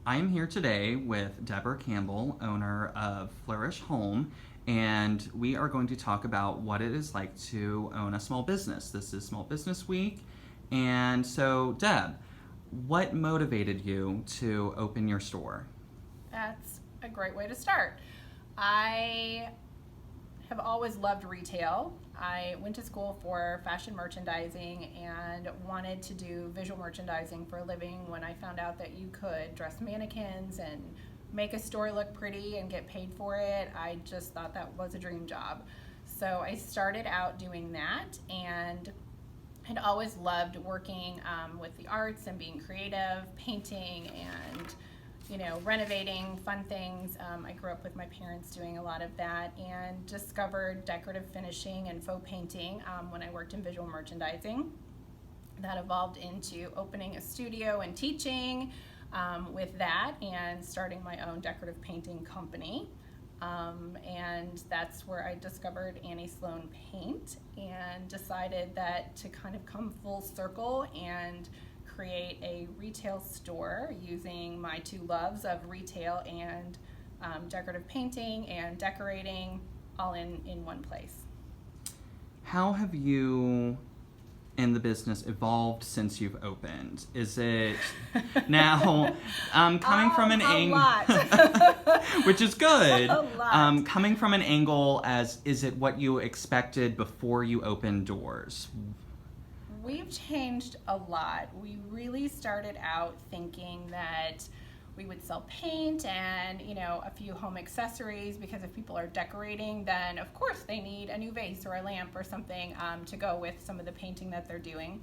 I'm here today with Debra Campbell, owner of Fleurish Home, and we are going to talk about what it is like to own a small business. This is Small Business Week, and so Deb, what motivated you to open your store? That's a great way to start. I have always loved retail. I went to school for fashion merchandising and wanted to do visual merchandising for a living when I found out that you could dress mannequins and make a store look pretty and get paid for it. I just thought that was a dream job. So I started out doing that and had always loved working with the arts and being creative, painting and renovating, fun things. I grew up with my parents doing a lot of that and discovered decorative finishing and faux painting when I worked in visual merchandising. That evolved into opening a studio and teaching with that and starting my own decorative painting company. And that's where I discovered Annie Sloan Paint and decided that to kind of come full circle and create a retail store using my two loves of retail and decorative painting and decorating all in one place. How have you and the business evolved since you've opened? Is it now coming from an angle, which is good, a lot. Coming from an angle as is it what you expected before you opened doors? We've changed a lot. We really started out thinking that we would sell paint and a few home accessories, because if people are decorating, then of course they need a new vase or a lamp or something to go with some of the painting that they're doing.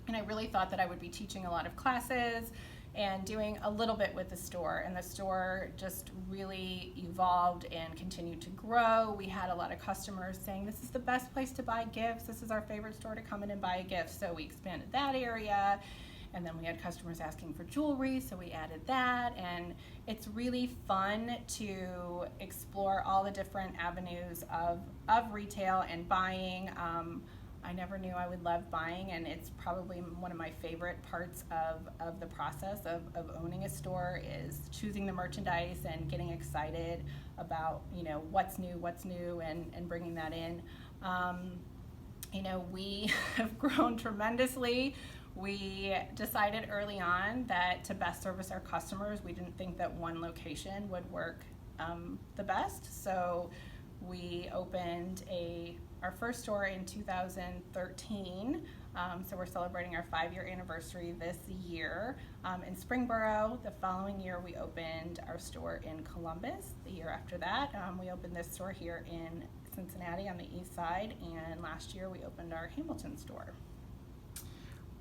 And I really thought that I would be teaching a lot of classes and doing a little bit with the store, and the store just really evolved and continued to grow. We had a lot of customers saying this is the best place to buy gifts, this is our favorite store to come in and buy a gift, so we expanded that area. And then we had customers asking for jewelry, so we added that. And it's really fun to explore all the different avenues of retail and buying. I never knew I would love buying, and it's probably one of my favorite parts of the process of owning a store is choosing the merchandise and getting excited about what's new and bringing that in. We have grown tremendously. We decided early on that to best service our customers, we didn't think that one location would work the best. So we opened our first store in 2013. So we're celebrating our 5-year anniversary this year in Springboro. The following year we opened our store in Columbus. The year after that we opened this store here in Cincinnati on the east side, and last year we opened our Hamilton store.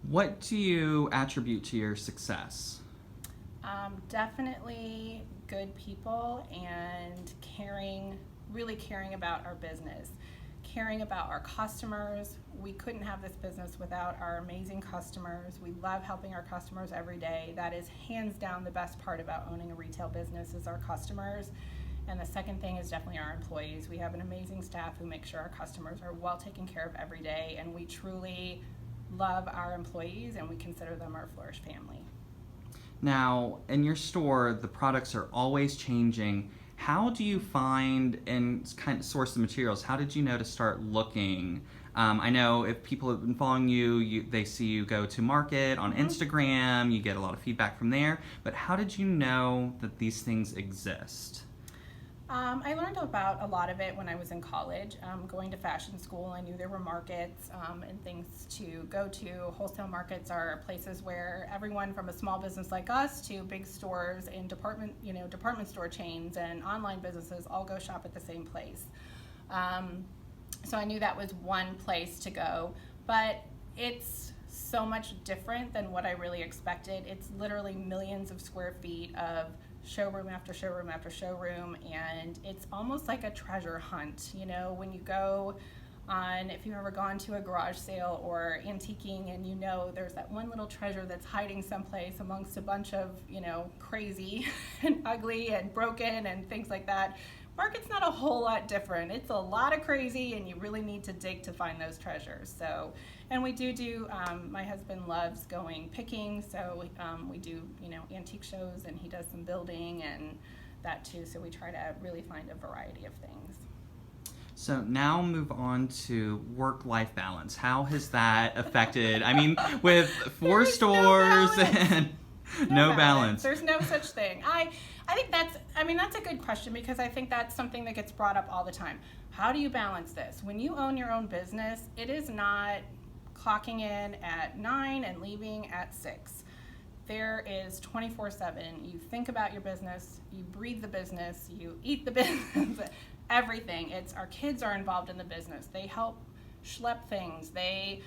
What do you attribute to your success? Definitely good people and really caring about our business, caring about our customers. We couldn't have this business without our amazing customers. We love helping our customers every day. That is hands down the best part about owning a retail business is our customers. And the second thing is definitely our employees. We have an amazing staff who make sure our customers are well taken care of every day, and we truly love our employees and we consider them our Flourish family. Now, in your store, the products are always changing. How do you find and kind of source the materials? How did you know to start looking? I know if people have been following you, they see you go to market on Instagram, you get a lot of feedback from there, but how did you know that these things exist? I learned about a lot of it when I was in college. Going to fashion school, I knew there were markets and things to go to. Wholesale markets are places where everyone from a small business like us to big stores and department store chains and online businesses all go shop at the same place. So I knew that was one place to go, but it's so much different than what I really expected. It's literally millions of square feet of showroom after showroom after showroom, and it's almost like a treasure hunt. When you go on, if you've ever gone to a garage sale or antiquing, and there's that one little treasure that's hiding someplace amongst a bunch of crazy and ugly and broken and things like that. market's not a whole lot different. It's a lot of crazy, and you really need to dig to find those treasures. So, and we do, my husband loves going picking, so we do, antique shows, and he does some building and that too. So we try to really find a variety of things. So now move on to work-life balance. How has that affected? I mean, with 4 stores and no balance. There's no such thing. I think that's a good question, because I think that's something that gets brought up all the time. How do you balance this? When you own your own business, it is not clocking in at 9 and leaving at 6. There is 24/7. You think about your business, you breathe the business, you eat the business, everything. It's our kids are involved in the business. They help schlep things. They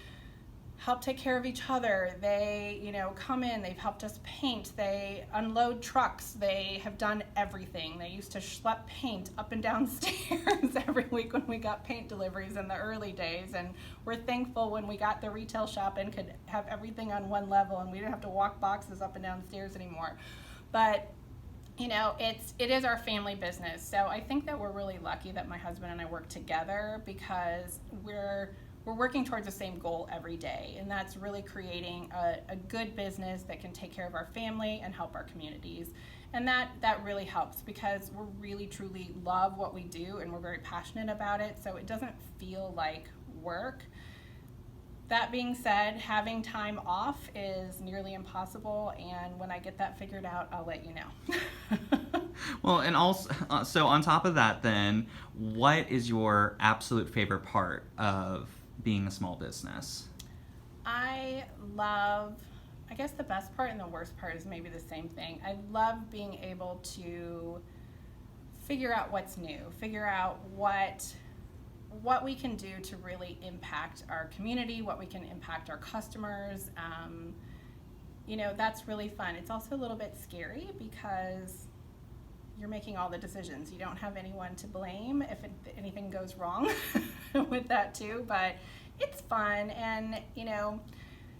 help take care of each other. They, come in, they've helped us paint. They unload trucks. They have done everything. They used to schlep paint up and down stairs every week when we got paint deliveries in the early days. And we're thankful when we got the retail shop and could have everything on one level, and we didn't have to walk boxes up and down stairs anymore. But it is our family business. So I think that we're really lucky that my husband and I work together, because we're working towards the same goal every day, and that's really creating a good business that can take care of our family and help our communities. And that really helps, because we really truly love what we do, and we're very passionate about it, so it doesn't feel like work. That being said, having time off is nearly impossible, and when I get that figured out, I'll let you know. Well, and also, so on top of that then, what is your absolute favorite part of being a small business? I guess the best part and the worst part is maybe the same thing. I love being able to figure out what's new, figure out what we can do to really impact our community, what we can impact our customers. That's really fun. It's also a little bit scary, because you're making all the decisions. You don't have anyone to blame if anything goes wrong with that too, but it's fun, and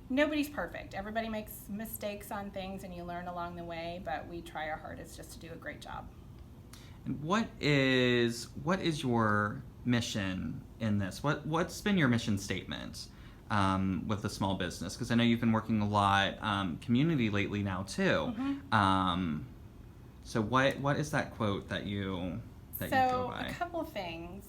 nobody's perfect. Everybody makes mistakes on things, and you learn along the way, but we try our hardest just to do a great job. And what is your mission in this? What's been your mission statement with the small business? Because I know you've been working a lot community lately now too. Mm-hmm. So what is that quote that you go by? So a couple of things.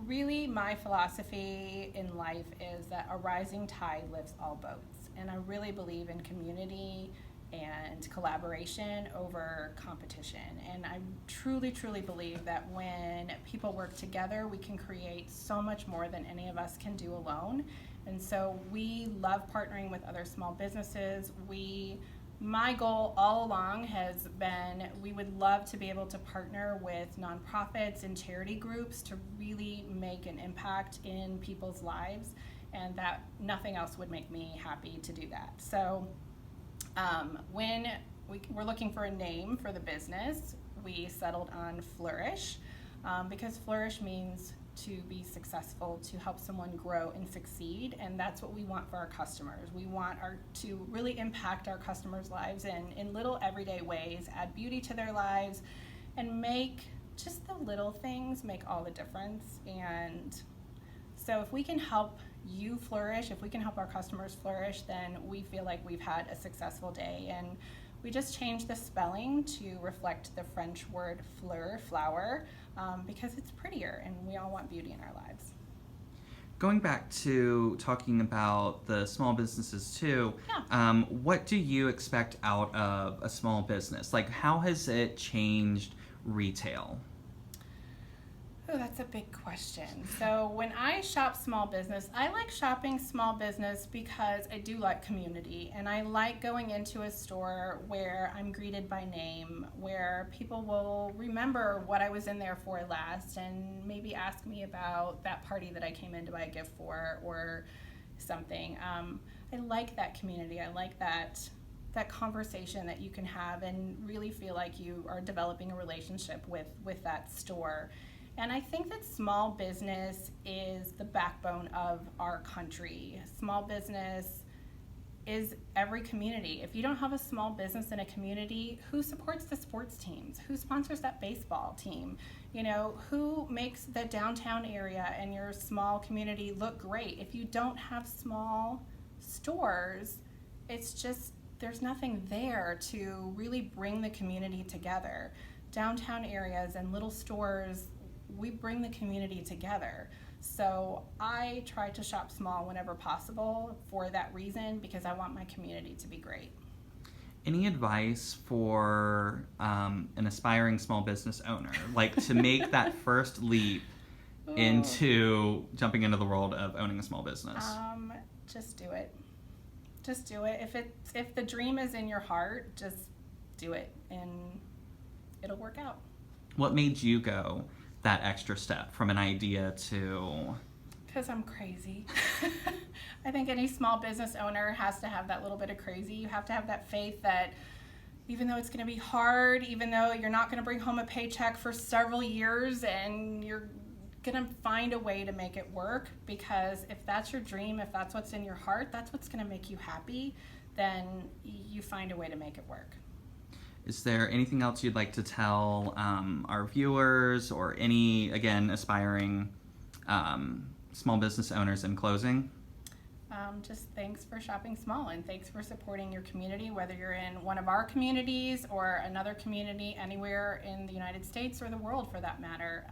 Really, my philosophy in life is that a rising tide lifts all boats, and I really believe in community and collaboration over competition. And I truly, truly believe that when people work together, we can create so much more than any of us can do alone. And so we love partnering with other small businesses. My goal all along has been, we would love to be able to partner with nonprofits and charity groups to really make an impact in people's lives, and that nothing else would make me happy to do that. So when we're looking for a name for the business, we settled on Flourish, because flourish means to be successful, to help someone grow and succeed, and that's what we want for our customers. We want to really impact our customers' lives in little everyday ways, add beauty to their lives, and make just the little things make all the difference. And so if we can help you flourish, if we can help our customers flourish, then we feel like we've had a successful day. And we just changed the spelling to reflect the French word fleur, flower, because it's prettier, and we all want beauty in our lives. Going back to talking about the small businesses too, yeah. What do you expect out of a small business? Like, how has it changed retail? Oh, that's a big question. So when I shop small business, I like shopping small business because I do like community, and I like going into a store where I'm greeted by name, where people will remember what I was in there for last and maybe ask me about that party that I came in to buy a gift for or something. I like that community. I like that conversation that you can have and really feel like you are developing a relationship with that store. And I think that small business is the backbone of our country. Small business is every community. If you don't have a small business in a community, who supports the sports teams? Who sponsors that baseball team? You know, who makes the downtown area and your small community look great? If you don't have small stores, it's just, there's nothing there to really bring the community together. Downtown areas and little stores, we bring the community together. So I try to shop small whenever possible for that reason, because I want my community to be great. Any advice for an aspiring small business owner, like to make that first leap into jumping into the world of owning a small business? Just do it. Just do it. If the dream is in your heart, just do it, and it'll work out. What made you go that extra step from an idea to... Because I'm crazy. I think any small business owner has to have that little bit of crazy. You have to have that faith that even though it's going to be hard, even though you're not going to bring home a paycheck for several years, and you're going to find a way to make it work, because if that's your dream, if that's what's in your heart, that's what's going to make you happy, then you find a way to make it work. Is there anything else you'd like to tell our viewers or any, again, aspiring small business owners in closing? Just thanks for shopping small, and thanks for supporting your community, whether you're in one of our communities or another community anywhere in the United States or the world for that matter.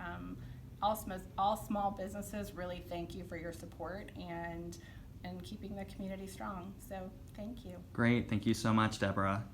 All small businesses really thank you for your support and keeping the community strong. So thank you. Great. Thank you so much, Debra.